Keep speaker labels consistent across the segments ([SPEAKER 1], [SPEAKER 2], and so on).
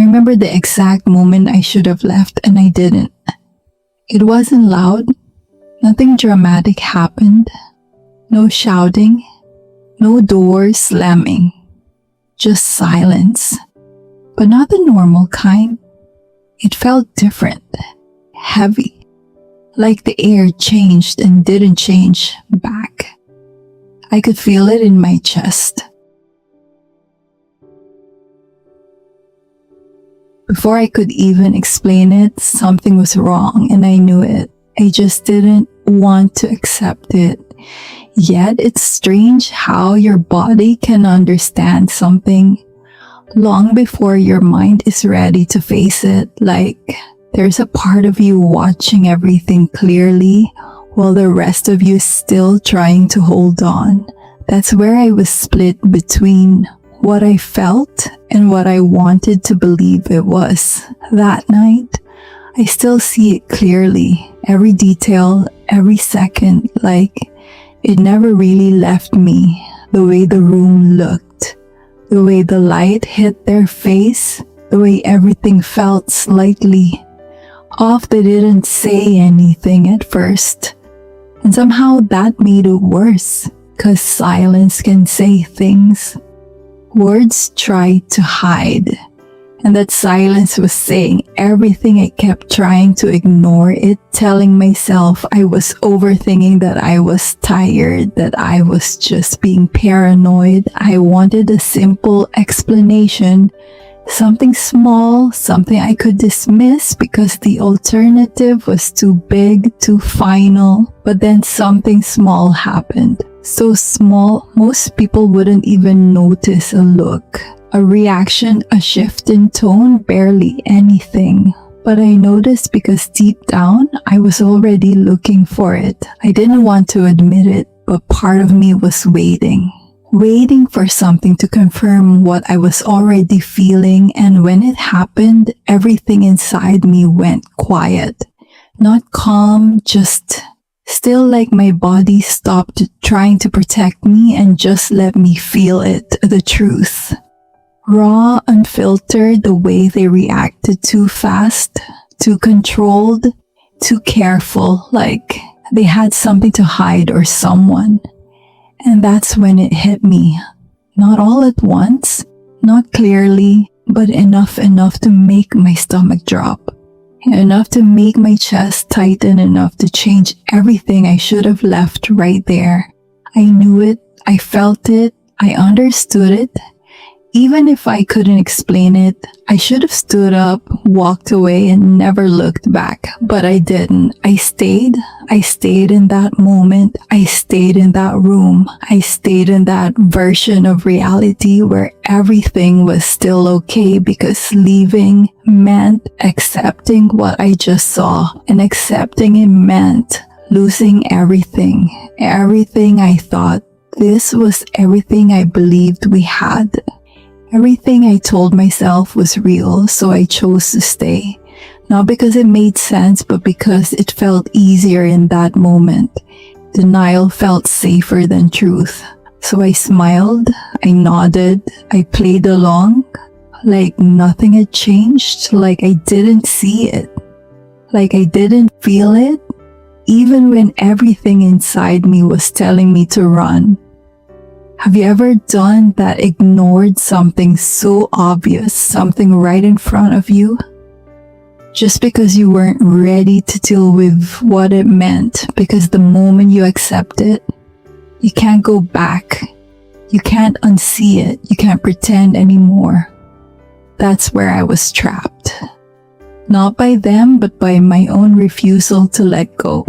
[SPEAKER 1] remember the exact moment I should have left and I didn't. It wasn't loud. Nothing dramatic happened. No shouting. No doors slamming. Just silence. But not the normal kind. It felt different. Heavy. Like the air changed and didn't change back. I could feel it in my chest. Before I could even explain it, something was wrong and I knew it. I just didn't want to accept it. Yet it's strange how your body can understand something long before your mind is ready to face it. Like there's a part of you watching everything clearly while the rest of you is still trying to hold on. That's where I was split between what I felt and what I wanted to believe it was. That night, I still see it clearly, every detail, every second, like it never really left me. The way the room looked, the way the light hit their face, the way everything felt slightly off. They didn't say anything at first. And somehow that made it worse, because silence can say things words tried to hide, and that silence was saying everything. I kept trying to ignore it, telling myself I was overthinking, that I was tired, that I was just being paranoid. I wanted a simple explanation, something small, something I could dismiss because the alternative was too big, too final. But then something small happened. So small, most people wouldn't even notice. A look, a reaction, a shift in tone, barely anything. But I noticed because deep down, I was already looking for it. I didn't want to admit it, but part of me was waiting for something to confirm what I was already feeling. And when it happened, everything inside me went quiet. Not calm, just still, like my body stopped trying to protect me and just let me feel it, the truth. Raw, unfiltered, the way they reacted, too fast, too controlled, too careful, like they had something to hide or someone. And that's when it hit me. Not all at once, not clearly, but enough to make my stomach drop. Enough to make my chest tighten, enough to change everything I should have left right there. I knew it, I felt it, I understood it. Even if I couldn't explain it, I should have stood up, walked away, and never looked back. But I didn't. I stayed in that moment. I stayed in that room. I stayed in that version of reality where everything was still okay, because leaving meant accepting what I just saw, and accepting it meant losing everything. Everything I thought. This was everything I believed we had. Everything I told myself was real, so I chose to stay. Not because it made sense, but because it felt easier in that moment. Denial felt safer than truth. So I smiled, I nodded, I played along, like nothing had changed, like I didn't see it, like I didn't feel it, even when everything inside me was telling me to run. Have you ever done that? Ignored something so obvious, something right in front of you, just because you weren't ready to deal with what it meant? Because the moment you accept it, you can't go back. You can't unsee it. You can't pretend anymore. That's where I was trapped. Not by them, but by my own refusal to let go.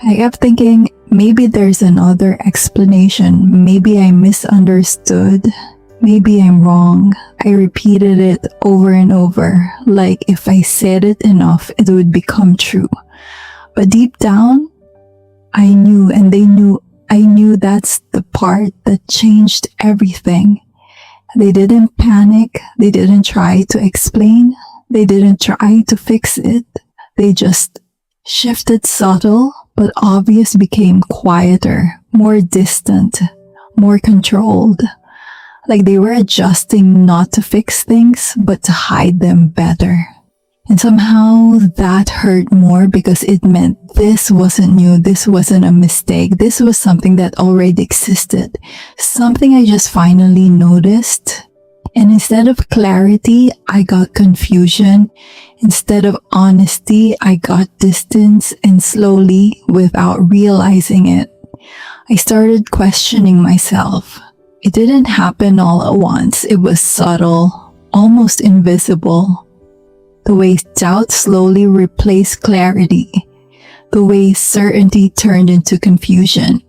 [SPEAKER 1] I kept thinking, maybe there's another explanation. Maybe I misunderstood. Maybe I'm wrong. I repeated it over and over, like if I said it enough, it would become true. But deep down, I knew, and they knew, I knew that's the part that changed everything. They didn't panic. They didn't try to explain. They didn't try to fix it. They just shifted. Subtle but obvious became quieter, more distant, more controlled. Like they were adjusting not to fix things, but to hide them better. And somehow that hurt more because it meant this wasn't new, this wasn't a mistake, this was something that already existed, something I just finally noticed. And instead of clarity, I got confusion. Instead of honesty, I got distance, and slowly, without realizing it, I started questioning myself. It didn't happen all at once. It was subtle, almost invisible. The way doubt slowly replaced clarity. The way certainty turned into confusion.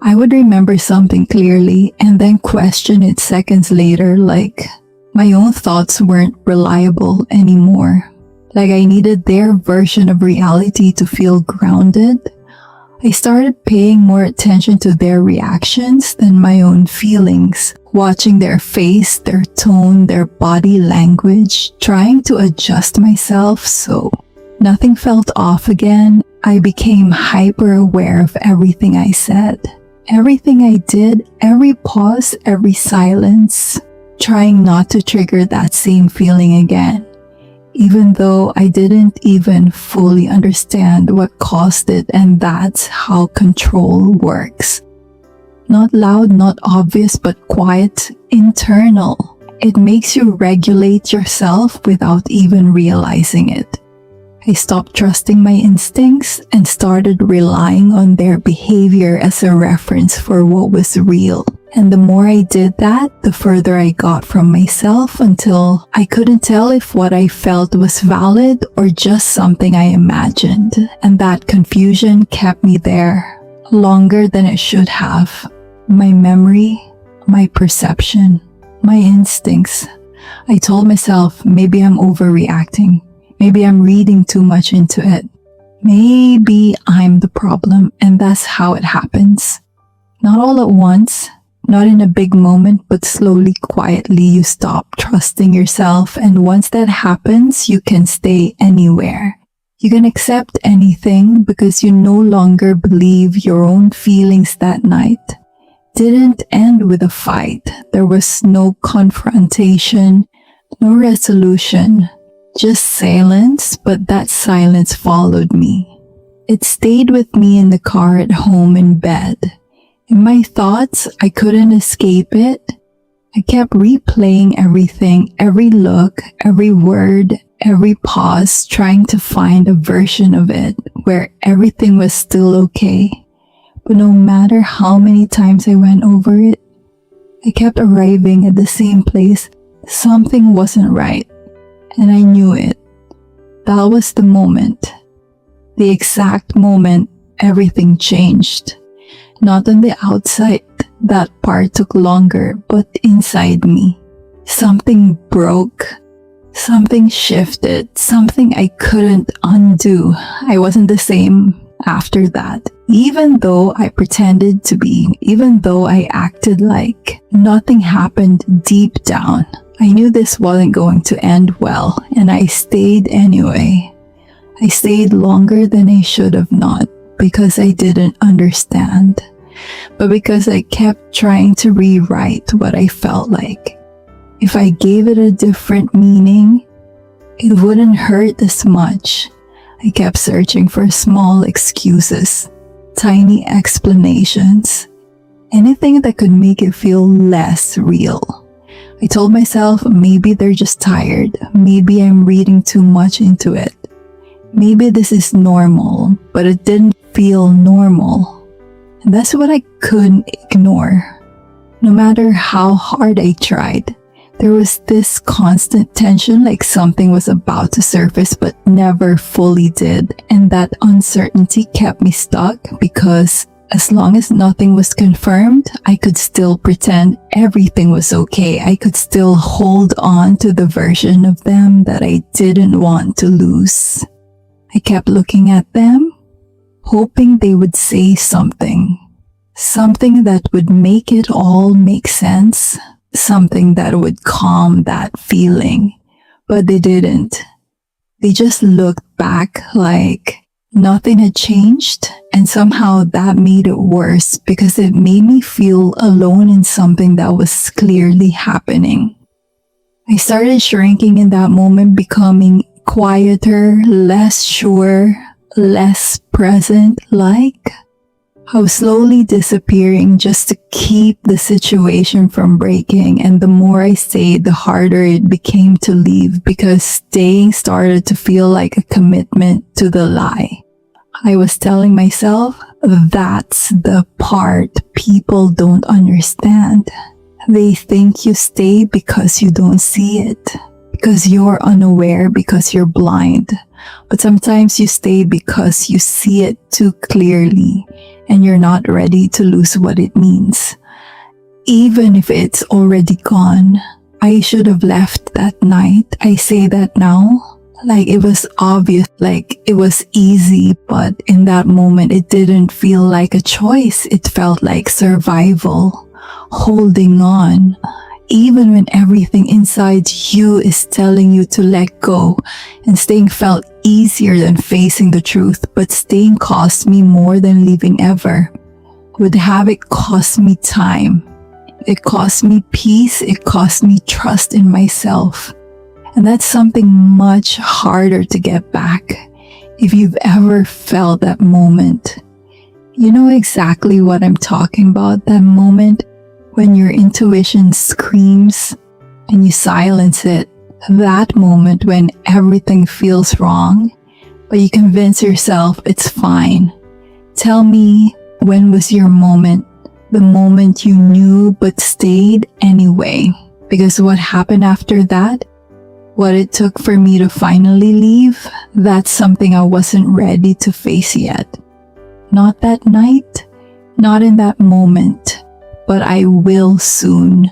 [SPEAKER 1] I would remember something clearly and then question it seconds later, like my own thoughts weren't reliable anymore. Like I needed their version of reality to feel grounded. I started paying more attention to their reactions than my own feelings, watching their face, their tone, their body language, trying to adjust myself so nothing felt off again. I became hyper aware of everything I said, everything I did, every pause, every silence, trying not to trigger that same feeling again. Even though I didn't even fully understand what caused it, and that's how control works. Not loud, not obvious, but quiet, internal. It makes you regulate yourself without even realizing it. I stopped trusting my instincts and started relying on their behavior as a reference for what was real. And the more I did that, the further I got from myself until I couldn't tell if what I felt was valid or just something I imagined. And that confusion kept me there longer than it should have. My memory, my perception, my instincts. I told myself maybe I'm overreacting. Maybe I'm reading too much into it. Maybe I'm the problem, and that's how it happens. Not all at once. Not in a big moment, but slowly, quietly, you stop trusting yourself. And once that happens, you can stay anywhere. You can accept anything because you no longer believe your own feelings that night didn't end with a fight. There was no confrontation, no resolution, just silence, but that silence followed me. It stayed with me in the car, at home, in bed. In my thoughts, I couldn't escape it. I kept replaying everything, every look, every word, every pause, trying to find a version of it where everything was still okay. But no matter how many times I went over it, I kept arriving at the same place. Something wasn't right, and I knew it. That was the moment. The exact moment everything changed. Not on the outside, that part took longer, but inside me. Something broke. Something shifted. Something I couldn't undo. I wasn't the same after that. Even though I pretended to be, even though I acted like nothing happened deep down, I knew this wasn't going to end well, and I stayed anyway. I stayed longer than I should have not. Because I didn't understand, but because I kept trying to rewrite what I felt like. If I gave it a different meaning, it wouldn't hurt as much. I kept searching for small excuses, tiny explanations, anything that could make it feel less real. I told myself maybe they're just tired, maybe I'm reading too much into it. Maybe this is normal, but it didn't feel normal. And that's what I couldn't ignore. No matter how hard I tried, there was this constant tension, like something was about to surface but never fully did. And that uncertainty kept me stuck because as long as nothing was confirmed, I could still pretend everything was okay. I could still hold on to the version of them that I didn't want to lose. I kept looking at them, hoping they would say something. Something that would make it all make sense. Something that would calm that feeling. But they didn't. They just looked back like Nothing had changed, and somehow that made it worse because it made me feel alone in something that was clearly happening. I started shrinking in that moment, becoming quieter, less sure, less present, like I was slowly disappearing just to keep the situation from breaking. And the more I stayed, the harder it became to leave because staying started to feel like a commitment to the lie. I was telling myself, that's the part people don't understand. They think you stay because you don't see it, because you're unaware, because you're blind. But sometimes you stay because you see it too clearly and you're not ready to lose what it means. Even if it's already gone, I should have left that night. I say that now, like it was obvious, like it was easy, but in that moment it didn't feel like a choice. It felt like survival. Holding on, even when everything inside you is telling you to let go, and staying felt easier than facing the truth, but staying cost me more than leaving ever would have. It cost me time, it cost me peace, it cost me trust in myself, and that's something much harder to get back. If you've ever felt that moment, you know exactly what I'm talking about. That moment when your intuition screams and you silence it. That moment when everything feels wrong, but you convince yourself it's fine. Tell me, when was your moment? The moment you knew but stayed anyway. Because what happened after that, what it took for me to finally leave, that's something I wasn't ready to face yet. Not that night, not in that moment, but I will soon.